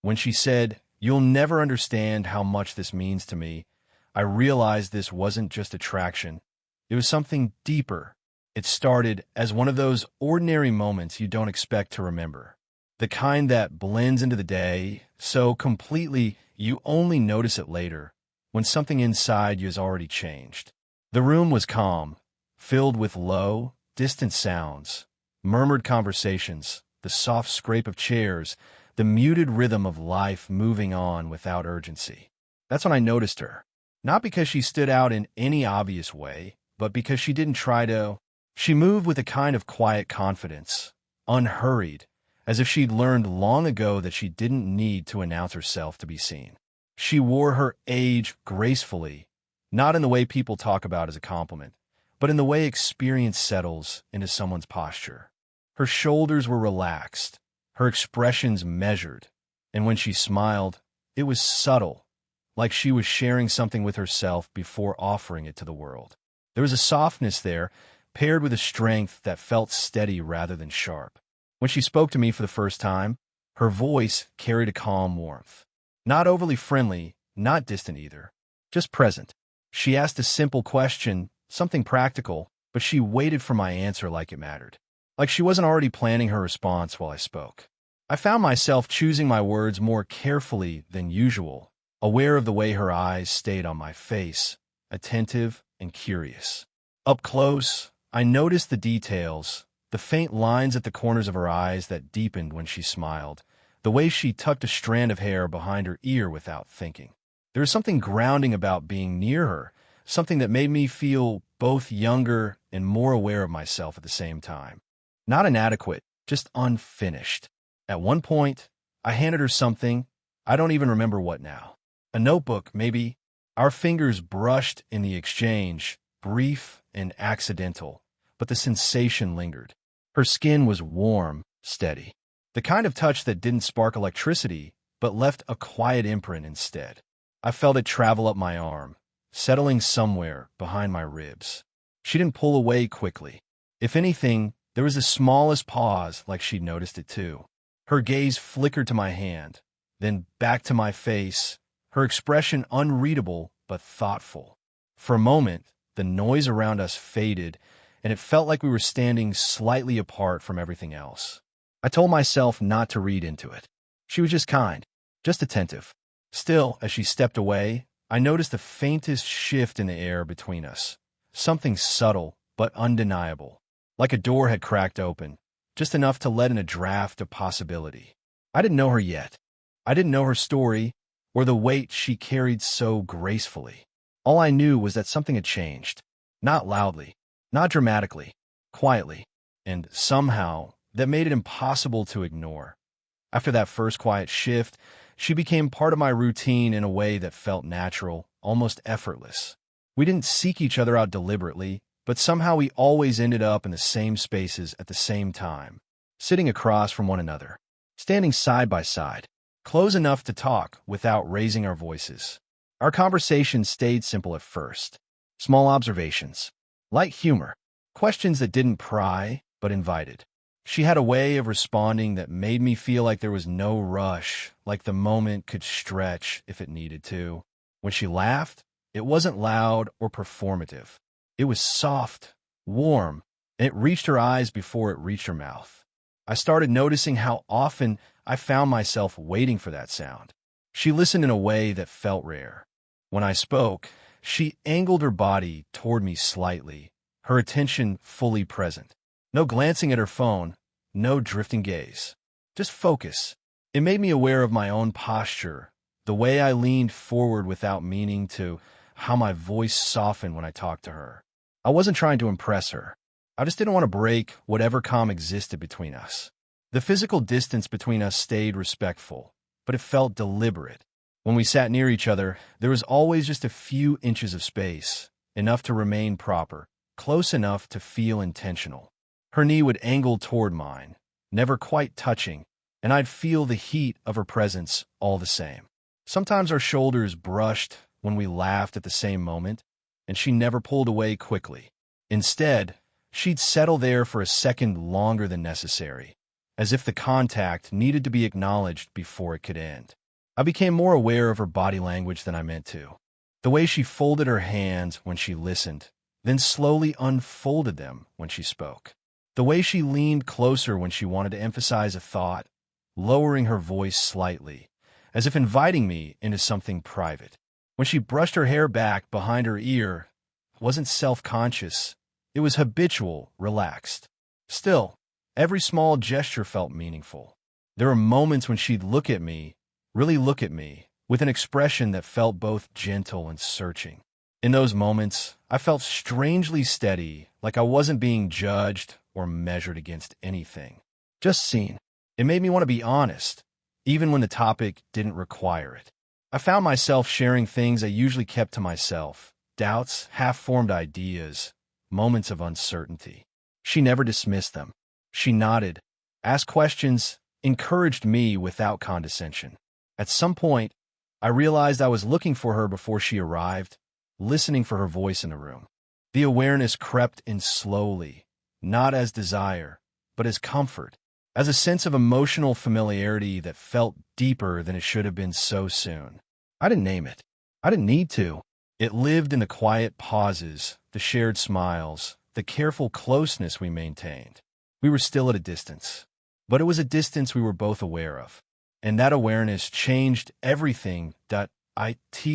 When she said, "You'll never understand how much this means to me," I realized this wasn't just attraction. It was something deeper. It started as one of those ordinary moments you don't expect to remember. The kind that blends into the day so completely you only notice it later, when something inside you has already changed. The room was calm, filled with low, distant sounds, murmured conversations, the soft scrape of chairs, the muted rhythm of life moving on without urgency. That's when I noticed her. Not because she stood out in any obvious way, but because she didn't try to. She moved with a kind of quiet confidence, unhurried, as if she'd learned long ago that she didn't need to announce herself to be seen. She wore her age gracefully, not in the way people talk about as a compliment, but in the way experience settles into someone's posture. Her shoulders were relaxed, her expressions measured, and when she smiled, it was subtle, like she was sharing something with herself before offering it to the world. There was a softness there, paired with a strength that felt steady rather than sharp. When she spoke to me for the first time, her voice carried a calm warmth. Not overly friendly, not distant either, just present. She asked a simple question, something practical, but she waited for my answer like it mattered. Like she wasn't already planning her response while I spoke. I found myself choosing my words more carefully than usual, aware of the way her eyes stayed on my face, attentive and curious. Up close, I noticed the details, the faint lines at the corners of her eyes that deepened when she smiled, the way she tucked a strand of hair behind her ear without thinking. There was something grounding about being near her, something that made me feel both younger and more aware of myself at the same time. Not inadequate, just unfinished. At one point, I handed her something, I don't even remember what now. A notebook, maybe. Our fingers brushed in the exchange, brief and accidental, but the sensation lingered. Her skin was warm, steady. The kind of touch that didn't spark electricity, but left a quiet imprint instead. I felt it travel up my arm, settling somewhere behind my ribs. She didn't pull away quickly. If anything, there was the smallest pause, like she'd noticed it too. Her gaze flickered to my hand, then back to my face, her expression unreadable but thoughtful. For a moment, the noise around us faded, and it felt like we were standing slightly apart from everything else. I told myself not to read into it. She was just kind, just attentive. Still, as she stepped away, I noticed the faintest shift in the air between us. Something subtle but undeniable, like a door had cracked open, just enough to let in a draft of possibility. I didn't know her yet. I didn't know her story or the weight she carried so gracefully. All I knew was that something had changed. Not loudly, not dramatically, quietly, and somehow that made it impossible to ignore. After that first quiet shift, she became part of my routine in a way that felt natural, almost effortless. We didn't seek each other out deliberately, but somehow we always ended up in the same spaces at the same time, sitting across from one another, standing side by side, close enough to talk without raising our voices. Our conversation stayed simple at first. Small observations, light humor, questions that didn't pry but invited. She had a way of responding that made me feel like there was no rush, like the moment could stretch if it needed to. When she laughed, it wasn't loud or performative. It was soft, warm, and it reached her eyes before it reached her mouth. I started noticing how often I found myself waiting for that sound. She listened in a way that felt rare. When I spoke, she angled her body toward me slightly, her attention fully present. No glancing at her phone, no drifting gaze. Just focus. It made me aware of my own posture, the way I leaned forward without meaning to, how my voice softened when I talked to her. I wasn't trying to impress her. I just didn't want to break whatever calm existed between us. The physical distance between us stayed respectful, but it felt deliberate. When we sat near each other, there was always just a few inches of space, enough to remain proper, close enough to feel intentional. Her knee would angle toward mine, never quite touching, and I'd feel the heat of her presence all the same. Sometimes our shoulders brushed when we laughed at the same moment, and she never pulled away quickly. Instead, she'd settle there for a second longer than necessary, as if the contact needed to be acknowledged before it could end. I became more aware of her body language than I meant to. The way she folded her hands when she listened, then slowly unfolded them when she spoke. The way she leaned closer when she wanted to emphasize a thought, lowering her voice slightly, as if inviting me into something private. When she brushed her hair back behind her ear, it wasn't self-conscious. It was habitual, relaxed. Still, every small gesture felt meaningful. There were moments when she'd look at me, really look at me, with an expression that felt both gentle and searching. In those moments, I felt strangely steady, like I wasn't being judged or measured against anything. Just seen. It made me want to be honest, even when the topic didn't require it. I found myself sharing things I usually kept to myself, doubts, half-formed ideas, moments of uncertainty. She never dismissed them. She nodded, asked questions, encouraged me without condescension. At some point, I realized I was looking for her before she arrived, listening for her voice in the room. The awareness crept in slowly, not as desire, but as comfort, as a sense of emotional familiarity that felt deeper than it should have been so soon. I didn't name it. I didn't need to. It lived in the quiet pauses, the shared smiles, the careful closeness we maintained. We were still at a distance, but it was a distance we were both aware of. And that awareness changed everything. It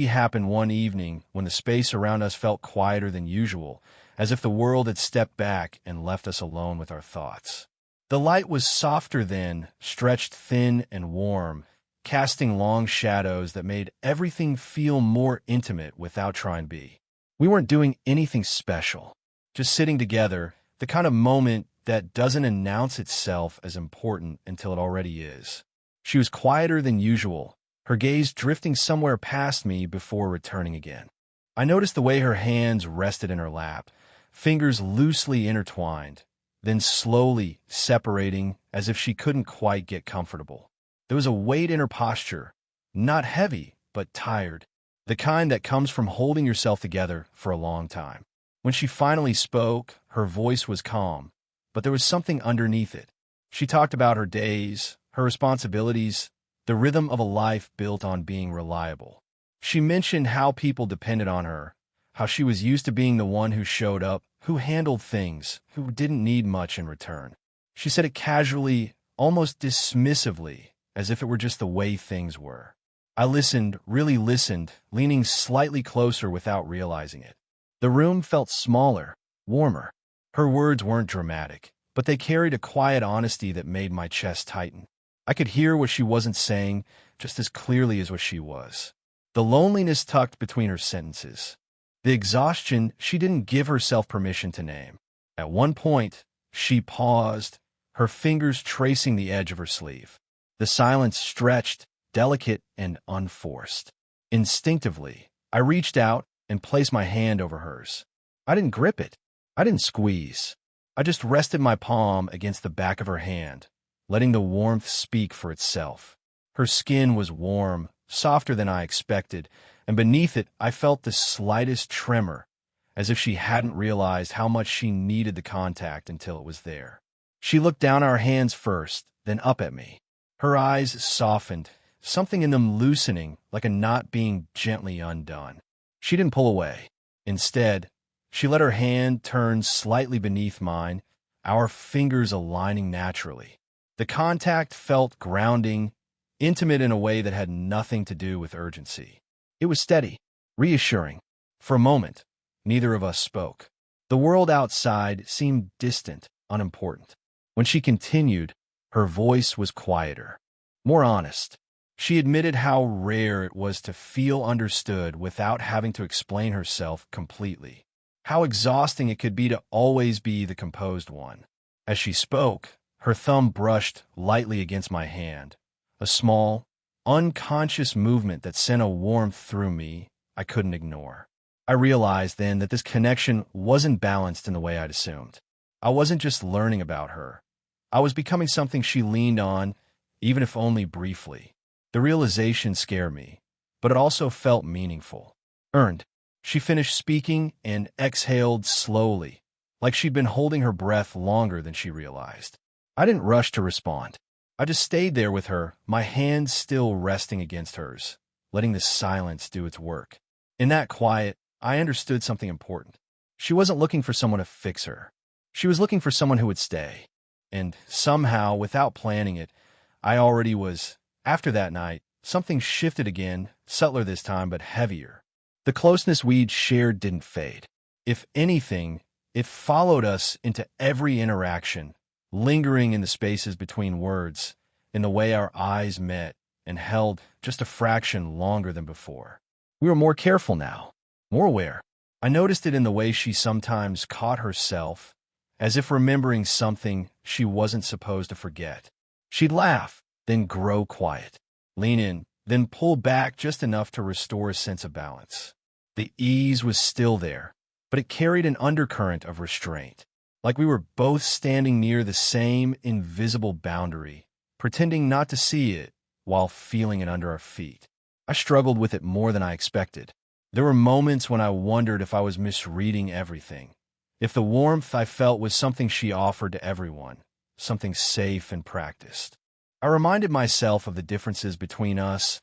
happened one evening when the space around us felt quieter than usual, as if the world had stepped back and left us alone with our thoughts. The light was softer then, stretched thin and warm, casting long shadows that made everything feel more intimate without trying to be. We weren't doing anything special, just sitting together, the kind of moment that doesn't announce itself as important until it already is. She was quieter than usual, her gaze drifting somewhere past me before returning again. I noticed the way her hands rested in her lap, fingers loosely intertwined, then slowly separating as if she couldn't quite get comfortable. There was a weight in her posture, not heavy, but tired, the kind that comes from holding yourself together for a long time. When she finally spoke, her voice was calm, but there was something underneath it. She talked about her days, her responsibilities, the rhythm of a life built on being reliable. She mentioned how people depended on her, how she was used to being the one who showed up, who handled things, who didn't need much in return. She said it casually, almost dismissively, as if it were just the way things were. I listened, really listened, leaning slightly closer without realizing it. The room felt smaller, warmer. Her words weren't dramatic, but they carried a quiet honesty that made my chest tighten. I could hear what she wasn't saying just as clearly as what she was. The loneliness tucked between her sentences. The exhaustion she didn't give herself permission to name. At one point, she paused, her fingers tracing the edge of her sleeve. The silence stretched, delicate and unforced. Instinctively, I reached out and placed my hand over hers. I didn't grip it. I didn't squeeze. I just rested my palm against the back of her hand, letting the warmth speak for itself. Her skin was warm, softer than I expected, and beneath it I felt the slightest tremor, as if she hadn't realized how much she needed the contact until it was there. She looked down our hands first, then up at me. Her eyes softened, something in them loosening, like a knot being gently undone. She didn't pull away. Instead, she let her hand turn slightly beneath mine, our fingers aligning naturally. The contact felt grounding, intimate in a way that had nothing to do with urgency. It was steady, reassuring. For a moment, neither of us spoke. The world outside seemed distant, unimportant. When she continued, her voice was quieter, more honest. She admitted how rare it was to feel understood without having to explain herself completely, how exhausting it could be to always be the composed one. As she spoke, her thumb brushed lightly against my hand, a small, unconscious movement that sent a warmth through me I couldn't ignore. I realized then that this connection wasn't balanced in the way I'd assumed. I wasn't just learning about her. I was becoming something she leaned on, even if only briefly. The realization scared me, but it also felt meaningful. Earned. She finished speaking and exhaled slowly, like she'd been holding her breath longer than she realized. I didn't rush to respond. I just stayed there with her, my hands still resting against hers, letting the silence do its work. In that quiet, I understood something important. She wasn't looking for someone to fix her. She was looking for someone who would stay. And somehow, without planning it, I already was. After that night, something shifted again, subtler this time, but heavier. The closeness we'd shared didn't fade. If anything, it followed us into every interaction, lingering in the spaces between words, in the way our eyes met and held just a fraction longer than before. We were more careful now, more aware. I noticed it in the way she sometimes caught herself, as if remembering something she wasn't supposed to forget. She'd laugh, then grow quiet, lean in, then pull back just enough to restore a sense of balance. The ease was still there, but it carried an undercurrent of restraint, like we were both standing near the same invisible boundary, pretending not to see it while feeling it under our feet. I struggled with it more than I expected. There were moments when I wondered if I was misreading everything, if the warmth I felt was something she offered to everyone, something safe and practiced. I reminded myself of the differences between us,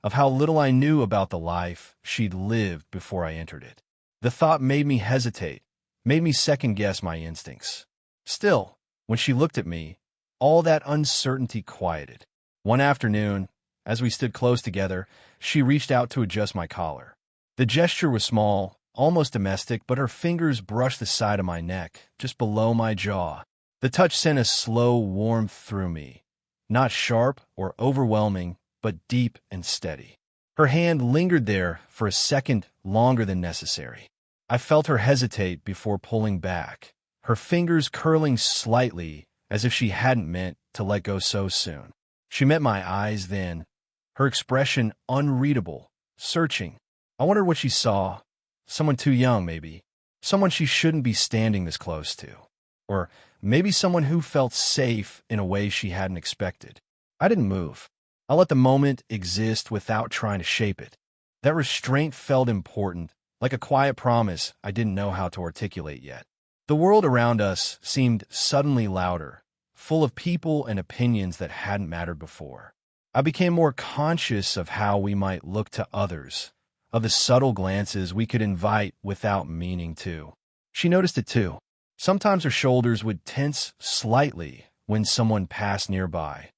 of how little I knew about the life she'd lived before I entered it. The thought made me hesitate, made me second-guess my instincts. Still, when she looked at me, all that uncertainty quieted. One afternoon, as we stood close together, she reached out to adjust my collar. The gesture was small, almost domestic, but her fingers brushed the side of my neck, just below my jaw. The touch sent a slow warmth through me, not sharp or overwhelming, but deep and steady. Her hand lingered there for a second longer than necessary. I felt her hesitate before pulling back, her fingers curling slightly as if she hadn't meant to let go so soon. She met my eyes then, her expression unreadable, searching. I wondered what she saw. Someone too young, maybe. Someone she shouldn't be standing this close to. Or maybe someone who felt safe in a way she hadn't expected. I didn't move. I let the moment exist without trying to shape it. That restraint felt important, like a quiet promise I didn't know how to articulate yet. The world around us seemed suddenly louder, full of people and opinions that hadn't mattered before. I became more conscious of how we might look to others, of the subtle glances we could invite without meaning to. She noticed it too. Sometimes her shoulders would tense slightly when someone passed nearby,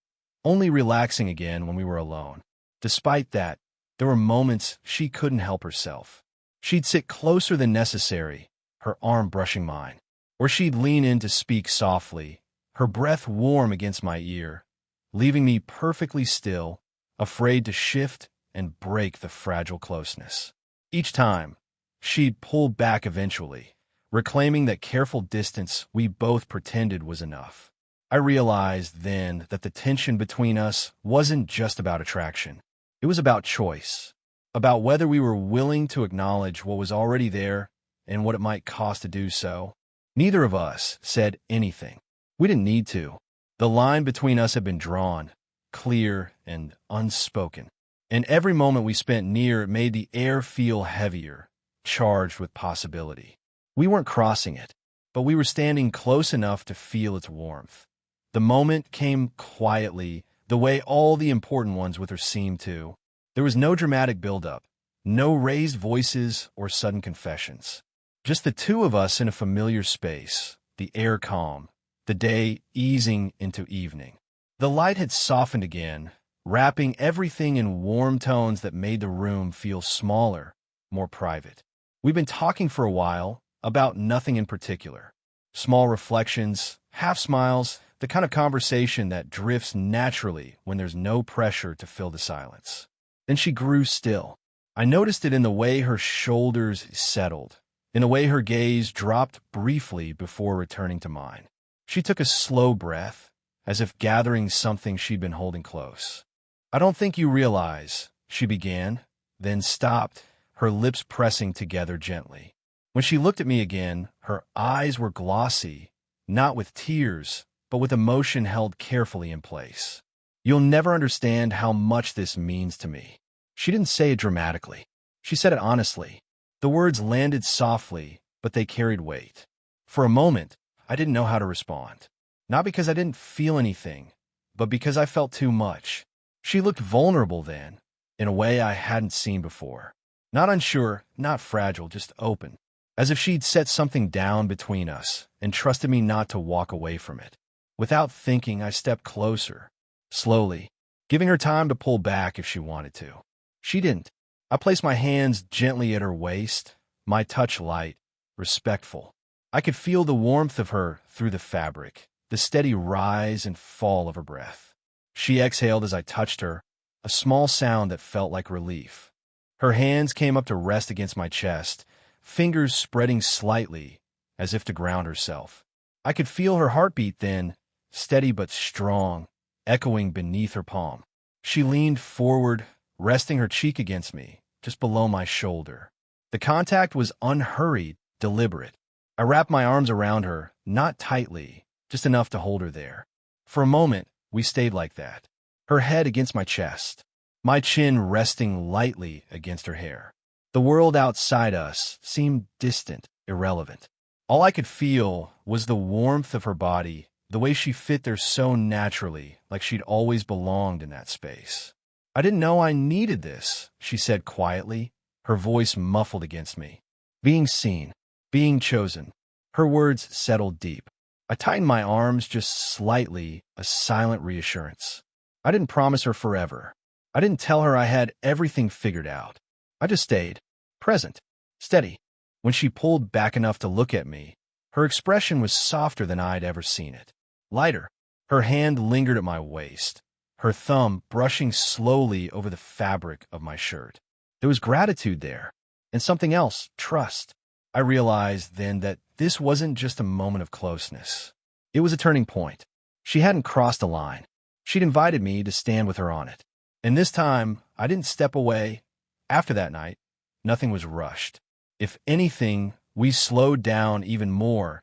only relaxing again when we were alone. Despite that, there were moments she couldn't help herself. She'd sit closer than necessary, her arm brushing mine. Or she'd lean in to speak softly, her breath warm against my ear, leaving me perfectly still, afraid to shift and break the fragile closeness. Each time, she'd pull back eventually, reclaiming that careful distance we both pretended was enough. I realized then that the tension between us wasn't just about attraction. It was about choice, about whether we were willing to acknowledge what was already there and what it might cost to do so. Neither of us said anything. We didn't need to. The line between us had been drawn, clear and unspoken. And every moment we spent near it made the air feel heavier, charged with possibility. We weren't crossing it, but we were standing close enough to feel its warmth. The moment came quietly, the way all the important ones with her seemed to. There was no dramatic buildup, no raised voices or sudden confessions. Just the two of us in a familiar space, the air calm, the day easing into evening. The light had softened again, wrapping everything in warm tones that made the room feel smaller, more private. We've been talking for a while, about nothing in particular. Small reflections, half smiles, the kind of conversation that drifts naturally when there's no pressure to fill the silence. Then she grew still. I noticed it in the way her shoulders settled, in the way her gaze dropped briefly before returning to mine. She took a slow breath, as if gathering something she'd been holding close. "I don't think you realize," she began, then stopped, her lips pressing together gently. When she looked at me again, her eyes were glossy, not with tears, but with emotion held carefully in place. "You'll never understand how much this means to me." She didn't say it dramatically. She said it honestly. The words landed softly, but they carried weight. For a moment, I didn't know how to respond. Not because I didn't feel anything, but because I felt too much. She looked vulnerable then, in a way I hadn't seen before. Not unsure, not fragile, just open. As if she'd set something down between us and trusted me not to walk away from it. Without thinking, I stepped closer, slowly, giving her time to pull back if she wanted to. She didn't. I placed my hands gently at her waist, my touch light, respectful. I could feel the warmth of her through the fabric, the steady rise and fall of her breath. She exhaled as I touched her, a small sound that felt like relief. Her hands came up to rest against my chest, fingers spreading slightly, as if to ground herself. I could feel her heartbeat then, steady but strong, echoing beneath her palm. She leaned forward, resting her cheek against me, just below my shoulder. The contact was unhurried, deliberate. I wrapped my arms around her, not tightly, just enough to hold her there. For a moment, we stayed like that, her head against my chest, my chin resting lightly against her hair. The world outside us seemed distant, irrelevant. All I could feel was the warmth of her body, the way she fit there so naturally, like she'd always belonged in that space. I didn't know I needed this, she said quietly, her voice muffled against me. Being seen, being chosen. Her words settled deep. I tightened my arms just slightly, a silent reassurance. I didn't promise her forever. I didn't tell her I had everything figured out. I just stayed, present, steady. When she pulled back enough to look at me, her expression was softer than I'd ever seen it. Lighter. Her hand lingered at my waist, her thumb brushing slowly over the fabric of my shirt. There was gratitude there, and something else, trust. I realized then that this wasn't just a moment of closeness. It was a turning point. She hadn't crossed a line. She'd invited me to stand with her on it. And this time, I didn't step away. After that night, nothing was rushed. If anything, we slowed down even more,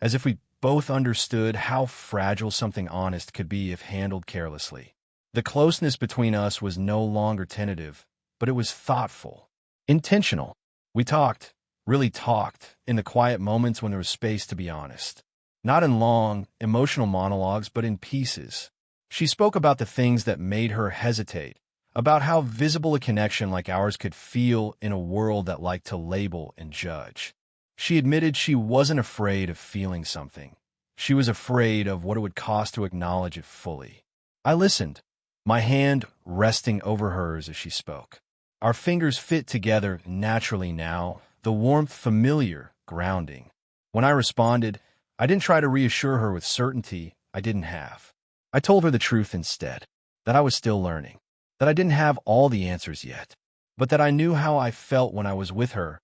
as if we both understood how fragile something honest could be if handled carelessly. The closeness between us was no longer tentative, but it was thoughtful, intentional. We talked, really talked, in the quiet moments when there was space to be honest. Not in long, emotional monologues, but in pieces. She spoke about the things that made her hesitate, about how visible a connection like ours could feel in a world that liked to label and judge. She admitted she wasn't afraid of feeling something. She was afraid of what it would cost to acknowledge it fully. I listened, my hand resting over hers as she spoke. Our fingers fit together naturally now, the warmth familiar, grounding. When I responded, I didn't try to reassure her with certainty I didn't have. I told her the truth instead, that I was still learning, that I didn't have all the answers yet, but that I knew how I felt when I was with her,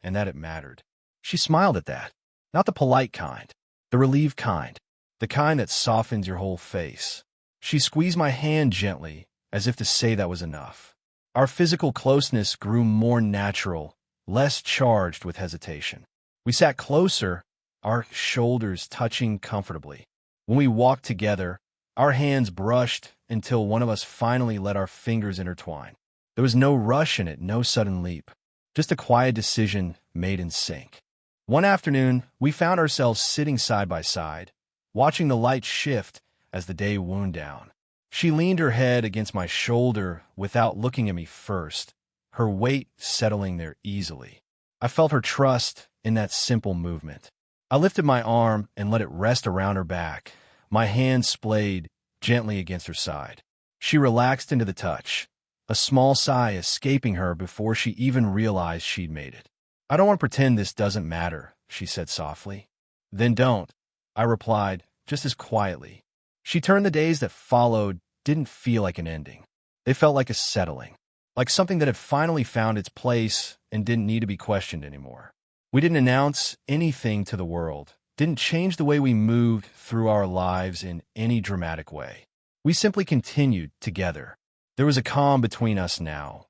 and that it mattered. She smiled at that, not the polite kind, the relieved kind, the kind that softens your whole face. She squeezed my hand gently, as if to say that was enough. Our physical closeness grew more natural, less charged with hesitation. We sat closer, our shoulders touching comfortably. When we walked together, our hands brushed until one of us finally let our fingers intertwine. There was no rush in it, no sudden leap, just a quiet decision made in sync. One afternoon, we found ourselves sitting side by side, watching the light shift as the day wound down. She leaned her head against my shoulder without looking at me first, her weight settling there easily. I felt her trust in that simple movement. I lifted my arm and let it rest around her back, my hand splayed gently against her side. She relaxed into the touch, a small sigh escaping her before she even realized she'd made it. I don't want to pretend this doesn't matter, she said softly. Then don't, I replied, just as quietly. She turned. The days that followed didn't feel like an ending. They felt like a settling, like something that had finally found its place and didn't need to be questioned anymore. We didn't announce anything to the world, didn't change the way we moved through our lives in any dramatic way. We simply continued together. There was a calm between us now,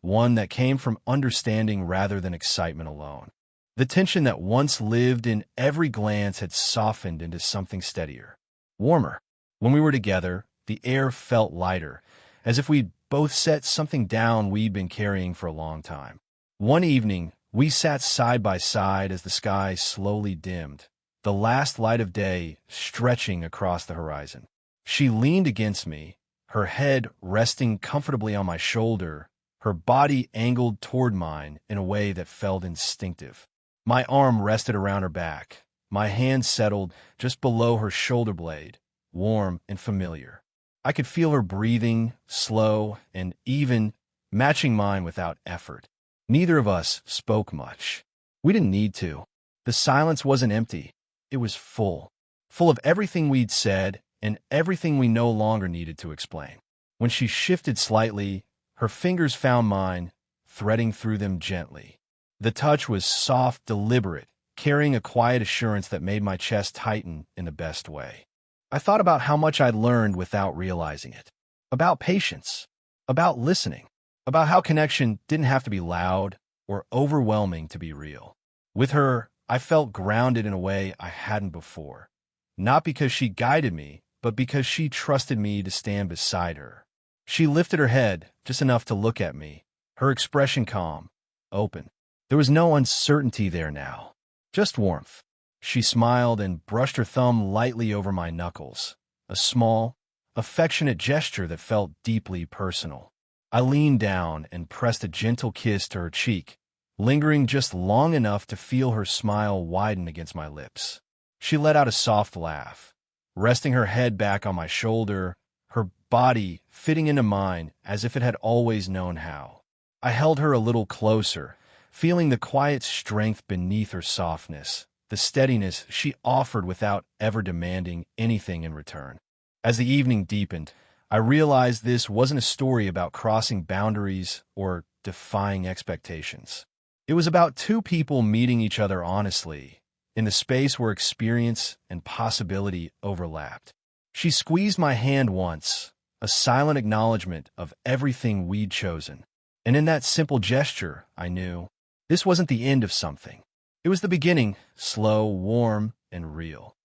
one that came from understanding rather than excitement alone. The tension that once lived in every glance had softened into something steadier, warmer. When we were together, the air felt lighter, as if we'd both set something down we'd been carrying for a long time. One evening, we sat side by side as the sky slowly dimmed, the last light of day stretching across the horizon. She leaned against me, her head resting comfortably on my shoulder, her body angled toward mine in a way that felt instinctive. My arm rested around her back, my hand settled just below her shoulder blade, warm and familiar. I could feel her breathing, slow and even, matching mine without effort. Neither of us spoke much. We didn't need to. The silence wasn't empty. It was full. Full of everything we'd said and everything we no longer needed to explain. When she shifted slightly, her fingers found mine, threading through them gently. The touch was soft, deliberate, carrying a quiet assurance that made my chest tighten in the best way. I thought about how much I'd learned without realizing it. About patience. About listening. About how connection didn't have to be loud or overwhelming to be real. With her, I felt grounded in a way I hadn't before. Not because she guided me, but because she trusted me to stand beside her. She lifted her head just enough to look at me, her expression calm, open. There was no uncertainty there now, just warmth. She smiled and brushed her thumb lightly over my knuckles, a small, affectionate gesture that felt deeply personal. I leaned down and pressed a gentle kiss to her cheek, lingering just long enough to feel her smile widen against my lips. She let out a soft laugh, resting her head back on my shoulder, her body fitting into mine as if it had always known how. I held her a little closer, feeling the quiet strength beneath her softness, the steadiness she offered without ever demanding anything in return. As the evening deepened, I realized this wasn't a story about crossing boundaries or defying expectations. It was about two people meeting each other honestly, in the space where experience and possibility overlapped. She squeezed my hand once, a silent acknowledgement of everything we'd chosen. And in that simple gesture, I knew this wasn't the end of something. It was the beginning, slow, warm, and real.